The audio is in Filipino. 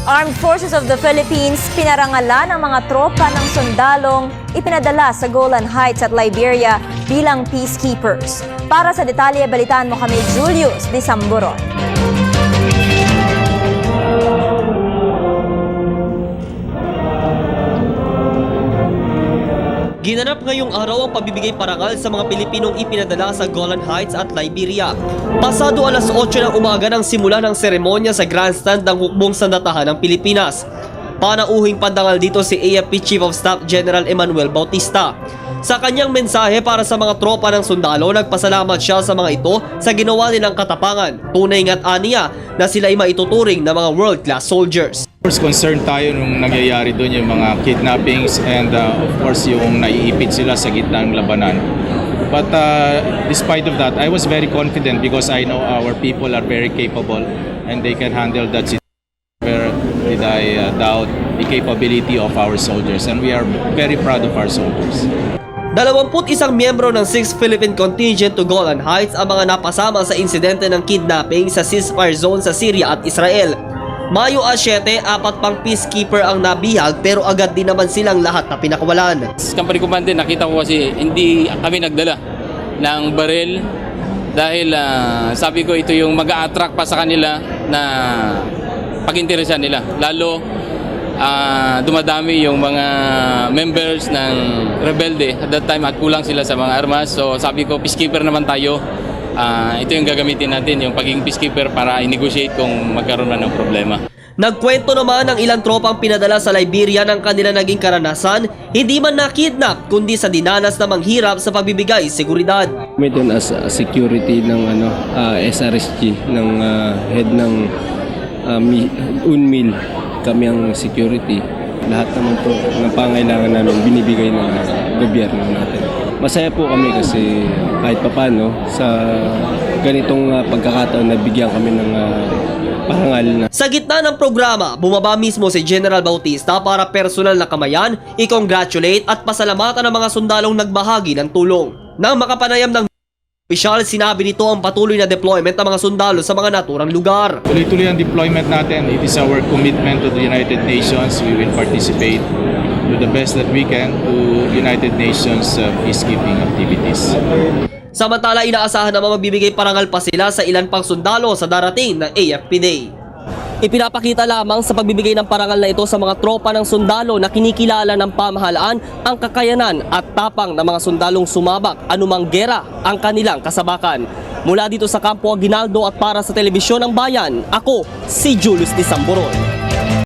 Armed Forces of the Philippines pinarangalan ang mga tropa ng sundalong ipinadala sa Golan Heights at Liberia bilang peacekeepers. Para sa detalye, balitaan mo kami Julius Disamburon. Ginanap ngayong araw ang pabibigay parangal sa mga Pilipinong ipinadala sa Golan Heights at Liberia. Pasado alas 8 ng umaga nang simula ng seremonya sa grandstand ng hukbong sandatahan ng Pilipinas. Panauhing pandangal dito si AFP Chief of Staff General Emmanuel Bautista. Sa kanyang mensahe para sa mga tropa ng sundalo, nagpasalamat siya sa mga ito sa ginawa nilang katapangan. Tunay nga't aniya na sila ay maituturing na mga world-class soldiers. Of course, concerned tayo nung nangyayari doon yung mga kidnappings and of course yung naiipit sila sa gitna ng labanan. But despite of that, I was very confident because I know our people are very capable and they can handle that situation. Where did I doubt the capability of our soldiers, and we are very proud of our soldiers. 21 miyembro ng 6th Philippine Contingent to Golan Heights ang mga napasama sa insidente ng kidnapping sa ceasefire zone sa Syria at Israel. Mayo 7, 4 pang peacekeeper ang nabihag pero agad din naman silang lahat na pinakawalan. Company commander, nakita ko kasi hindi kami nagdala ng baril dahil sabi ko ito yung mag-a-attract pa sa kanila na pag-interesan nila. Lalo dumadami yung mga members ng rebelde at that time at kulang sila sa mga armas. So sabi ko, peacekeeper naman tayo. Ito yung gagamitin natin, yung pagiging peacekeeper para i-negotiate kung magkaroon na ng problema. Nagkwento naman ng ilang tropang pinadala sa Liberia ng kanila naging karanasan, hindi man na-kidnap kundi sa dinanas na manghirap sa pagbibigay seguridad. Kami doon as security ng SRSG, ng head ng UNMIL, kami ang security. Lahat naman po ng pangailangan namin binibigay ng gobyerno natin. Masaya po kami kasi kahit papano sa ganitong pagkakataon na bigyan kami ng parangal na. Sa gitna ng programa, bumaba mismo si General Bautista para personal na kamayan, i-congratulate at pasalamatan ang mga sundalong nagbahagi ng tulong. Nang makapanayam ng opisyal, sinabi nito ang patuloy na deployment ng mga sundalo sa mga naturang lugar. Tuloy-tuloy ang deployment natin. It is our commitment to the United Nations. We will participate to the best that we can to United Nations peacekeeping activities. Samantala, inaasahan na magbibigay parangal pa sila sa ilan pang sundalo sa darating na AFP Day. Ipinapakita lamang sa pagbibigay ng parangal na ito sa mga tropa ng sundalo na kinikilala ng pamahalaan ang kakayanan at tapang ng mga sundalong sumabak anumang gera ang kanilang kasabakan. Mula dito sa Kampo Aguinaldo at para sa Telebisyon ng Bayan, ako si Julius Disamburon.